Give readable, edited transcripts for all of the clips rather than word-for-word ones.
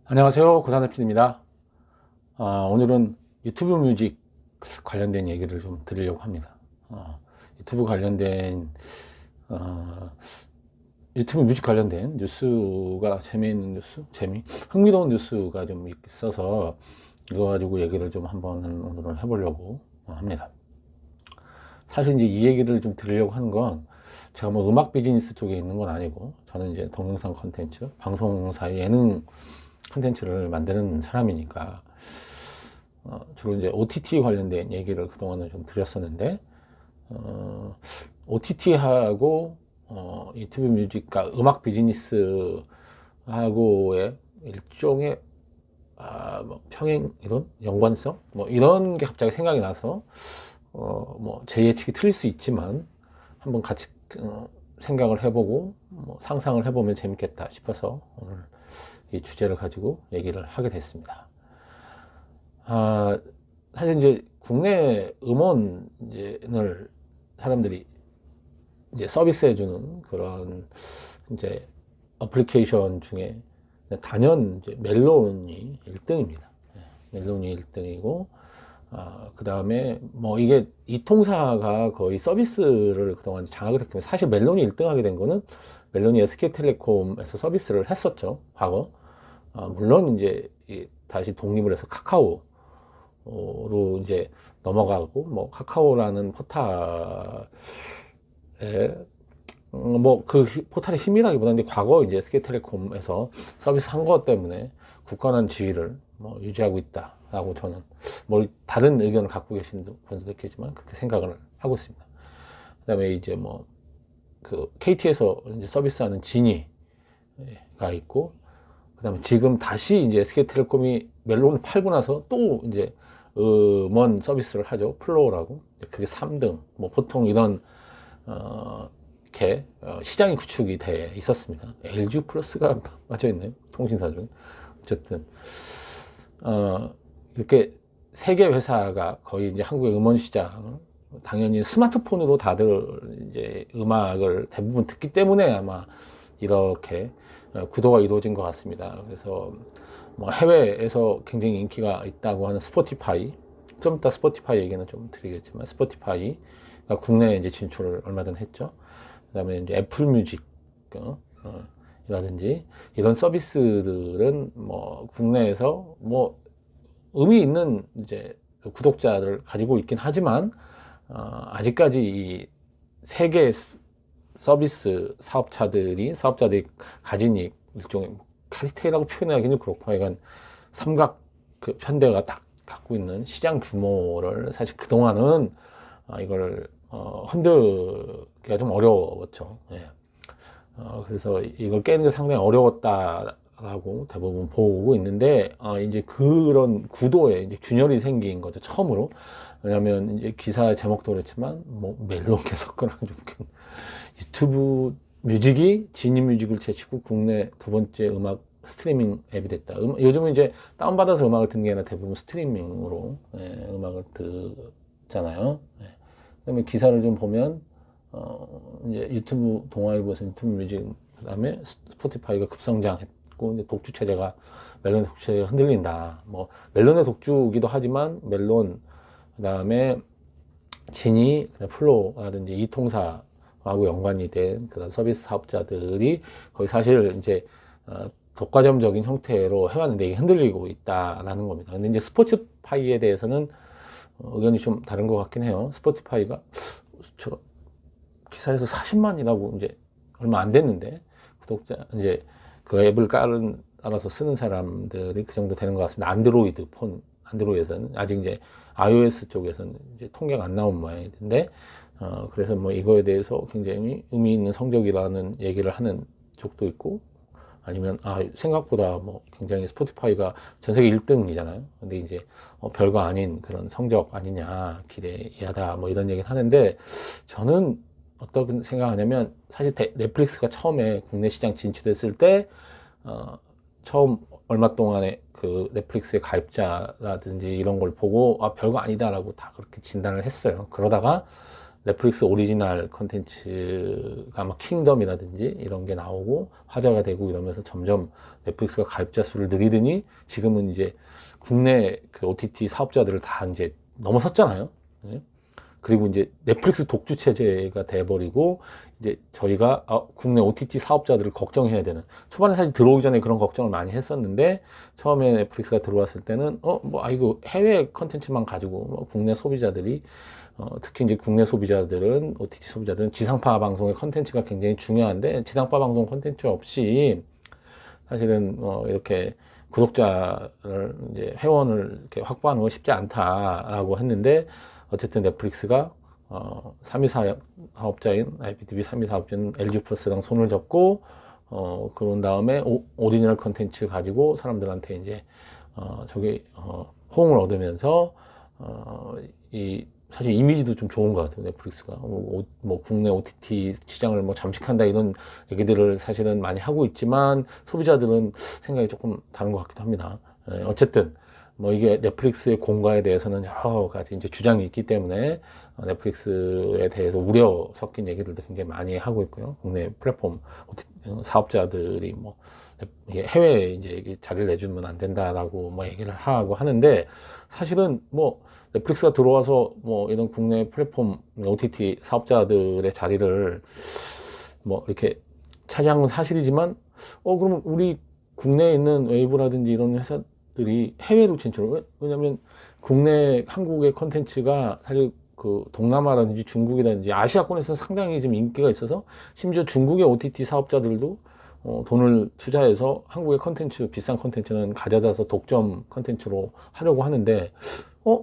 안녕하세요. 고산섭 PD입니다. 오늘은 유튜브 뮤직 관련된 얘기를 좀 드리려고 합니다. 유튜브 관련된, 어, 유튜브 뮤직 관련된 뉴스가 재미있는 뉴스? 흥미로운 뉴스가 좀 있어서 이거 가지고 얘기를 좀 한번 오늘은 해보려고 합니다. 사실 이제 이 얘기를 좀 드리려고 하는 건 제가 뭐 음악 비즈니스 쪽에 있는 건 아니고 저는 이제 동영상 콘텐츠, 방송사의 예능 콘텐츠를 만드는 사람이니까 주로 이제 OTT 관련된 얘기를 그동안은 좀 드렸었는데 OTT하고 유튜브 뮤직과 음악 비즈니스하고의 일종의 뭐 평행 이론, 연관성 뭐 이런 게 갑자기 생각이 나서 뭐 제 예측이 틀릴 수 있지만 한번 같이 생각을 해보고 뭐 상상을 해보면 재밌겠다 싶어서 오늘 이 주제를 가지고 얘기를 하게 됐습니다. 사실 이제 국내 음원을 사람들이 이제 서비스해주는 그런 이제 어플리케이션 중에 단연 이제 멜론이 1등입니다. 멜론이 1등이고, 그 다음에 뭐 이게 이 통사가 거의 서비스를 그동안 장악을 했기 때문에 사실 멜론이 1등 하게 된 거는 멜론이 SK텔레콤에서 서비스를 했었죠, 과거. 물론 이제 다시 독립을 해서 카카오로 이제 넘어가고, 뭐 카카오라는 포탈에 뭐 그 포탈의 힘이라기보다는 이제 과거 이제 SK텔레콤에서 서비스 한 것 때문에 굳건한 지위를 뭐 유지하고 있다라고 저는 뭐 다른 의견을 갖고 계신 분들도 있겠지만 그렇게 생각을 하고 있습니다. 그다음에 이제 뭐 그 KT에서 이제 서비스하는 지니가 있고, 그다음에 지금 다시 이제 SK텔레콤이 멜론을 팔고 나서 또 이제 음원 서비스를 하죠. 플로우라고. 그게 3등. 뭐 보통 이런 이렇게 시장이 구축이 돼 있었습니다. LG 플러스가 빠져 있네요. 통신사 중에. 어쨌든 이렇게 세계 회사가 거의 이제 한국의 음원 시장, 당연히 스마트폰으로 다들 이제 음악을 대부분 듣기 때문에 아마 이렇게 구도가 이루어진 것 같습니다. 그래서 뭐 해외에서 굉장히 인기가 있다고 하는 스포티파이, 좀 이따 스포티파이 얘기는 좀 드리겠지만 스포티파이가 국내에 이제 진출을 얼마 전 했죠. 그다음에 이제 애플 뮤직 이라든지 이런 서비스들은 뭐 국내에서 뭐 의미 있는 이제 구독자를 가지고 있긴 하지만 아직까지 이 세계 서비스 사업자들이 가진 이 일종의 캐리테이라고 표현하기는 그렇고, 하여간 삼각 그 편대가 딱 갖고 있는 시장 규모를 사실 그동안은 이걸 흔들기가 좀 어려웠죠. 예. 그래서 이걸 깨는 게 상당히 어려웠다라고 대부분 보고 있는데, 이제 그런 구도에 이제 균열이 생긴 거죠, 처음으로. 왜냐면 이제 기사 제목도 그렇지만 뭐 멜론 개석거나 좀 유튜브 뮤직이 지니 뮤직을 제치고 국내 두 번째 음악 스트리밍 앱이 됐다. 요즘은 이제 다운받아서 음악을 듣는 게 아니라 대부분 스트리밍으로 음악을 듣잖아요. 그다음에 기사를 좀 보면 이제 유튜브 동아일보에서 유튜브 뮤직, 그다음에 스포티파이가 급성장했고 이제 독주 체제가 멜론의 독주 체제가 흔들린다. 뭐 멜론의 독주기도 하지만 멜론, 그다음에 지니, 플로라든지 이 통사하고 연관이 된 그런 서비스 사업자들이 거의 사실 이제 독과점적인 형태로 해왔는데 이게 흔들리고 있다라는 겁니다. 근데 이제 스포티파이에 대해서는 의견이 좀 다른 것 같긴 해요. 스포티파이가 저 기사에서 40만이라고 이제 얼마 안 됐는데 구독자 이제 그 앱을 깔아서 쓰는 사람들이 그 정도 되는 것 같습니다. 안드로이드에서는 아직 이제 iOS 쪽에서는 이제 통계가 안 나온 모양인데, 그래서 뭐 이거에 대해서 굉장히 의미 있는 성적이라는 얘기를 하는 쪽도 있고, 아니면 생각보다 뭐 굉장히 스포티파이가 전 세계 1등이잖아요. 근데 이제 별거 아닌 그런 성적 아니냐, 기대 이하다 뭐 이런 얘기를 하는데, 저는 어떤 생각하냐면 사실 넷플릭스가 처음에 국내 시장 진출했을 때 처음 얼마 동안에 그 넷플릭스의 가입자라든지 이런 걸 보고 별거 아니다라고 다 그렇게 진단을 했어요. 그러다가 넷플릭스 오리지널 컨텐츠가 막 킹덤이라든지 이런 게 나오고 화제가 되고 이러면서 점점 넷플릭스가 가입자 수를 늘리더니 지금은 이제 국내 그 OTT 사업자들을 다 이제 넘어섰잖아요. 예? 그리고 이제 넷플릭스 독주 체제가 돼버리고 이제 저희가 국내 OTT 사업자들을 걱정해야 되는, 초반에 사실 들어오기 전에 그런 걱정을 많이 했었는데 처음에 넷플릭스가 들어왔을 때는 이거 해외 컨텐츠만 가지고 국내 소비자들이 특히 이제 국내 소비자들은 OTT 소비자들은 지상파 방송의 컨텐츠가 굉장히 중요한데 지상파 방송 컨텐츠 없이 사실은 이렇게 구독자를 이제 회원을 이렇게 확보하는 건 쉽지 않다라고 했는데 어쨌든 넷플릭스가 3위 사업자인 IPTV 3위 사업자인 LG 플러스랑 손을 잡고 그런 다음에 오리지널 컨텐츠 가지고 사람들한테 이제 호응을 얻으면서 이 사실 이미지도 좀 좋은 것 같아요. 넷플릭스가 국내 OTT 시장을 잠식한다 이런 얘기들을 사실은 많이 하고 있지만 소비자들은 생각이 조금 다른 것 같기도 합니다. 어쨌든 이게 넷플릭스의 공과에 대해서는 여러 가지 이제 주장이 있기 때문에 넷플릭스에 대해서 우려 섞인 얘기들도 굉장히 많이 하고 있고요. 국내 플랫폼 사업자들이 해외에 이제 자리를 내주면 안 된다라고 얘기를 하고 하는데 사실은 넷플릭스가 들어와서 이런 국내 플랫폼 OTT 사업자들의 자리를 이렇게 차지한 건 사실이지만 그러면 우리 국내에 있는 웨이브라든지 이런 회사들이 해외로 진출을, 왜냐면 국내 한국의 컨텐츠가 사실 그 동남아라든지 중국이라든지 아시아권에서 상당히 좀 인기가 있어서 심지어 중국의 OTT 사업자들도 돈을 투자해서 한국의 컨텐츠, 비싼 컨텐츠는 가져다서 독점 컨텐츠로 하려고 하는데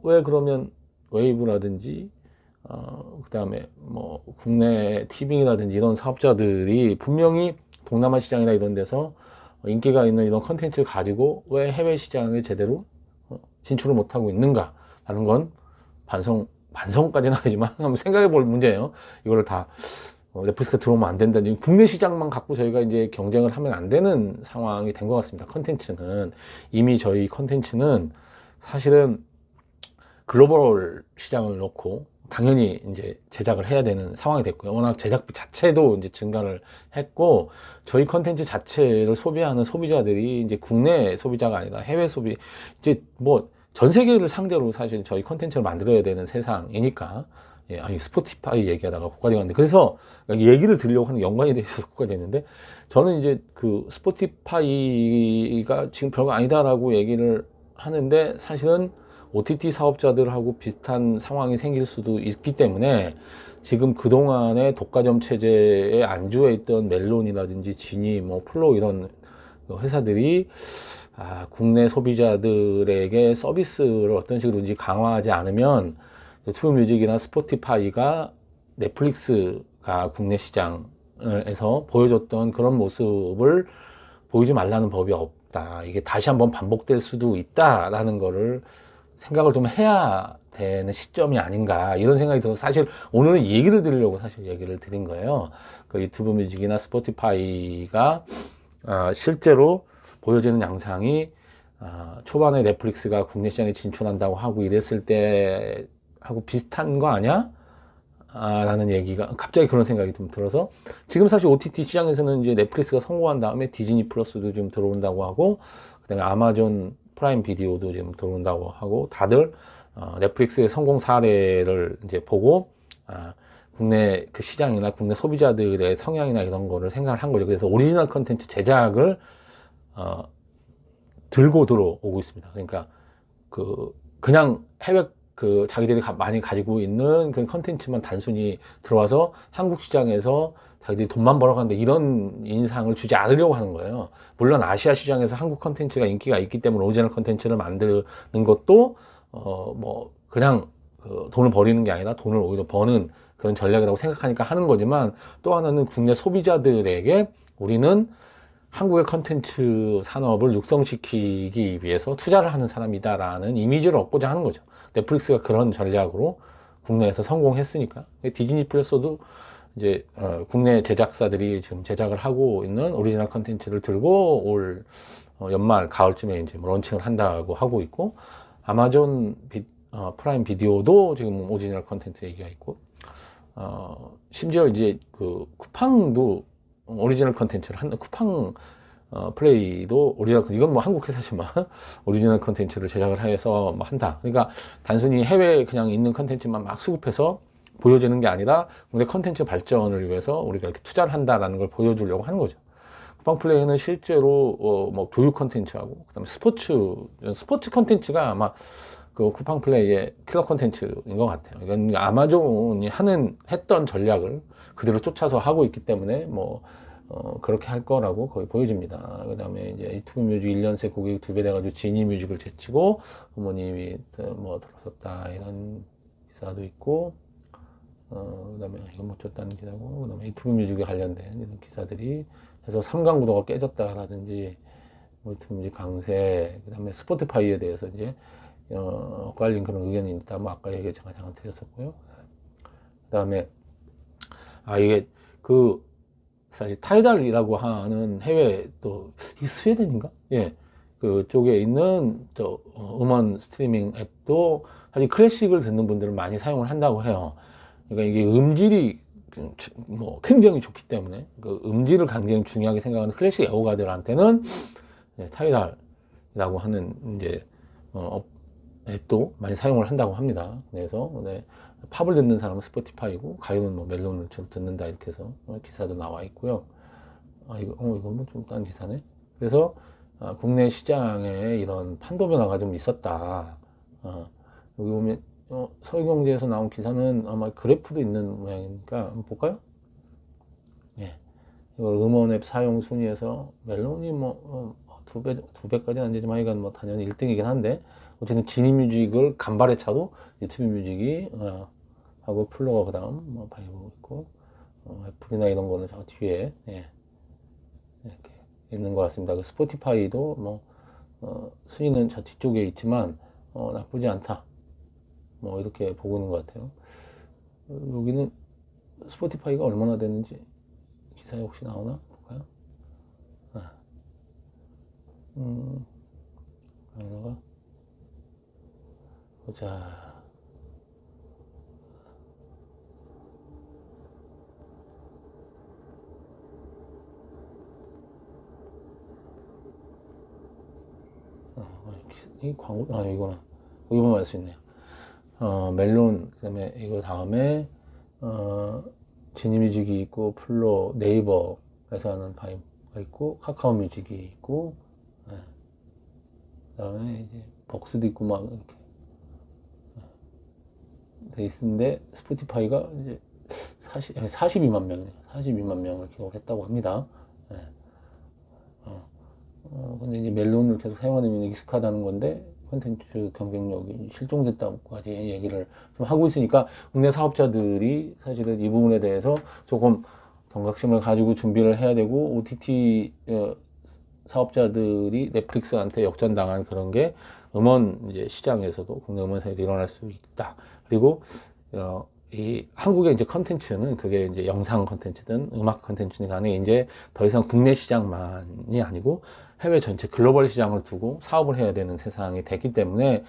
왜 그러면 웨이브라든지 그 다음에 국내 티빙이라든지 이런 사업자들이 분명히 동남아 시장이나 이런 데서 인기가 있는 이런 컨텐츠를 가지고 왜 해외 시장에 제대로 진출을 못하고 있는가라는 건 반성까지는 아니지만 한번 생각해 볼 문제예요. 이거를 다 넷플릭스가 들어오면 안 된다는, 국내 시장만 갖고 저희가 이제 경쟁을 하면 안 되는 상황이 된 것 같습니다. 컨텐츠는 이미 저희 컨텐츠는 사실은 글로벌 시장을 놓고 당연히 이제 제작을 해야 되는 상황이 됐고요. 워낙 제작비 자체도 이제 증가를 했고 저희 컨텐츠 자체를 소비하는 소비자들이 이제 국내 소비자가 아니라 해외 소비, 이제 전 세계를 상대로 사실 저희 컨텐츠를 만들어야 되는 세상이니까. 예, 아니 스포티파이 얘기하다가 거기까지 갔는데, 그래서 얘기를 드리려고 하는 연관이 돼 있어서 거기까지 했는데, 저는 이제 그 스포티파이가 지금 별거 아니다라고 얘기를 하는데 사실은 OTT 사업자들하고 비슷한 상황이 생길 수도 있기 때문에 지금 그동안의 독과점 체제에 안주해 있던 멜론이라든지 지니, 플로 이런 회사들이 국내 소비자들에게 서비스를 어떤 식으로든지 강화하지 않으면 투뮤직이나 스포티파이가 넷플릭스가 국내 시장에서 보여줬던 그런 모습을 보이지 말라는 법이 없다. 이게 다시 한번 반복될 수도 있다라는 거를 생각을 좀 해야 되는 시점이 아닌가 이런 생각이 들어서 사실 오늘은 얘기를 드리려고 사실 얘기를 드린 거예요. 그 유튜브 뮤직이나 스포티파이가 실제로 보여지는 양상이 초반에 넷플릭스가 국내 시장에 진출한다고 하고 이랬을 때 하고 비슷한 거 아니야? 라는 얘기가 갑자기 그런 생각이 좀 들어서, 지금 사실 OTT 시장에서는 이제 넷플릭스가 성공한 다음에 디즈니 플러스도 좀 들어온다고 하고 그다음에 아마존 프라임 비디오도 지금 들어온다고 하고 다들 넷플릭스의 성공 사례를 이제 보고 국내 그 시장이나 국내 소비자들의 성향이나 이런 거를 생각을 한 거죠. 그래서 오리지널 컨텐츠 제작을 들고 들어오고 있습니다. 그러니까 그냥 해외 자기들이 많이 가지고 있는 그 컨텐츠만 단순히 들어와서 한국 시장에서 자기들이 돈만 벌어가는데 이런 인상을 주지 않으려고 하는 거예요. 물론 아시아 시장에서 한국 컨텐츠가 인기가 있기 때문에 오리지널 컨텐츠를 만드는 것도 그냥 돈을 버리는 게 아니라 돈을 오히려 버는 그런 전략이라고 생각하니까 하는 거지만, 또 하나는 국내 소비자들에게 우리는 한국의 컨텐츠 산업을 육성시키기 위해서 투자를 하는 사람이다라는 이미지를 얻고자 하는 거죠. 넷플릭스가 그런 전략으로 국내에서 성공했으니까. 디즈니 플러스도 이제 국내 제작사들이 지금 제작을 하고 있는 오리지널 컨텐츠를 들고 올 연말 가을쯤에 이제 런칭을 한다고 하고 있고, 아마존 프라임 비디오도 지금 오리지널 컨텐츠 얘기가 있고, 심지어 이제 그 쿠팡도 오리지널 컨텐츠를 한다. 쿠팡 플레이도 오리지널 이건 뭐 한국 회사지만 오리지널 컨텐츠를 제작을 해서 뭐 한다. 그러니까 단순히 해외에 그냥 있는 컨텐츠만 막 수급해서 보여주는 게 아니라 국내 컨텐츠 발전을 위해서 우리가 이렇게 투자를 한다라는 걸 보여주려고 하는 거죠. 쿠팡 플레이는 실제로 뭐 교육 컨텐츠하고 그다음에 스포츠 컨텐츠가 아마 그 쿠팡 플레이의 킬러 컨텐츠인 것 같아요. 이건 아마존이 했던 전략을 그대로 쫓아서 하고 있기 때문에 뭐 그렇게 할 거라고 거의 보여집니다. 그 다음에 이제 유튜브 뮤직 1년 새 고객이 2배 돼가지고 지니 뮤직을 제치고 부모님이 뭐 들어섰다 이런 기사도 있고, 그 다음에 이건 못 줬다는 기사고, 그 다음에 유튜브 뮤직에 관련된 이런 기사들이 해서 3강 구도가 깨졌다라든지, 뭐 유튜브 뮤직 강세, 그 다음에 스포티파이에 대해서 이제 엇갈린 그런 의견이 있다. 뭐 아까 얘기 제가 잠깐 드렸었고요. 그 다음에 이게 사실 타이달이라고 하는 해외 또 이게 스웨덴인가? 예, 그쪽에 있는 음원 스트리밍 앱도 사실 클래식을 듣는 분들은 많이 사용을 한다고 해요. 그러니까 이게 음질이 뭐 굉장히 좋기 때문에 그 음질을 굉장히 중요하게 생각하는 클래식 애호가들한테는 타이달이라고 하는 이제 앱도 많이 사용을 한다고 합니다. 그래서 팝을 듣는 사람은 스포티파이고 가요는 뭐 멜론을 주로 듣는다 이렇게 해서 기사도 나와 있고요. 이거 뭐 좀 딴 기사네. 그래서 국내 시장에 이런 판도 변화가 좀 있었다. 여기 보면 서울경제에서 나온 기사는 아마 그래프도 있는 모양이니까 한번 볼까요? 예. 이걸 음원 앱 사용 순위에서 멜론이 뭐 두 배까지는 안 되지만 이건 뭐 당연히 1등이긴 한데 어쨌든 지니 뮤직을 간발의 차도 유튜브 뮤직이 하고 플로가 그 다음 뭐 바이브 있고 애플이나 이런 거는 저 뒤에 이렇게 있는 것 같습니다. 그 스포티파이도 뭐 순위는 저 뒤쪽에 있지만 나쁘지 않다. 뭐 이렇게 보고 있는 것 같아요. 여기는 스포티파이가 얼마나 되는지 기사에 혹시 나오나 볼까요? 여기다가 보자. 이 광고, 이거나. 이거만 알 수 있네요. 멜론, 그 다음에 이거 다음에, 지니뮤직이 있고, 플로, 네이버에서 하는 바이브가 있고, 카카오 뮤직이 있고, 그 다음에 이제 벅스도 있고, 막 이렇게 돼 있는데, 스포티파이가 이제 42만 명이네요. 42만 명을 기록을 했다고 합니다. 근데 이제 멜론을 계속 사용하는 게 익숙하다는 건데 콘텐츠 경쟁력이 실종됐다고까지 얘기를 좀 하고 있으니까 국내 사업자들이 사실은 이 부분에 대해서 조금 경각심을 가지고 준비를 해야 되고, OTT 사업자들이 넷플릭스한테 역전당한 그런 게 음원 이제 시장에서도 국내 음원사에도 일어날 수 있다. 그리고 이 한국의 이제 컨텐츠는 그게 이제 영상 컨텐츠든 음악 컨텐츠든 간에 이제 더 이상 국내 시장만이 아니고 해외 전체 글로벌 시장을 두고 사업을 해야 되는 세상이 됐기 때문에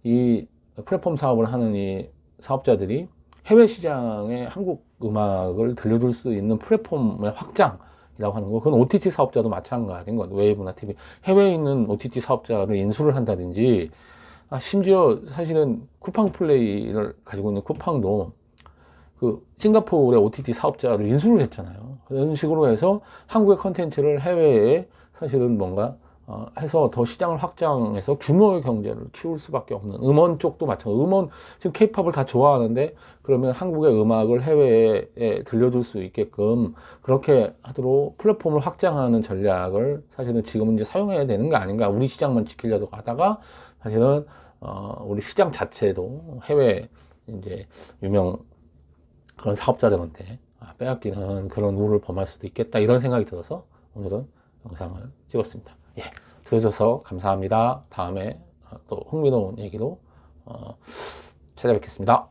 이 플랫폼 사업을 하는 이 사업자들이 해외 시장에 한국 음악을 들려줄 수 있는 플랫폼의 확장이라고 하는 거, 그건 OTT 사업자도 마찬가지인 것 같아요. 웨이브나 TV. 해외에 있는 OTT 사업자를 인수를 한다든지, 심지어 사실은 쿠팡 플레이를 가지고 있는 쿠팡도 그 싱가포르의 OTT 사업자를 인수를 했잖아요. 그런 식으로 해서 한국의 컨텐츠를 해외에 사실은 뭔가 해서 더 시장을 확장해서 규모의 경제를 키울 수밖에 없는, 음원 쪽도 마찬가지로 음원 지금 케이팝을 다 좋아하는데 그러면 한국의 음악을 해외에 들려줄 수 있게끔 그렇게 하도록 플랫폼을 확장하는 전략을 사실은 지금은 이제 사용해야 되는 거 아닌가. 우리 시장만 지키려고 하다가 사실은 우리 시장 자체도 해외 이제 유명 그런 사업자들한테 빼앗기는 그런 우를 범할 수도 있겠다, 이런 생각이 들어서 오늘은 영상을 찍었습니다. 예, 들어줘서 감사합니다. 다음에 또 흥미로운 얘기로 찾아뵙겠습니다.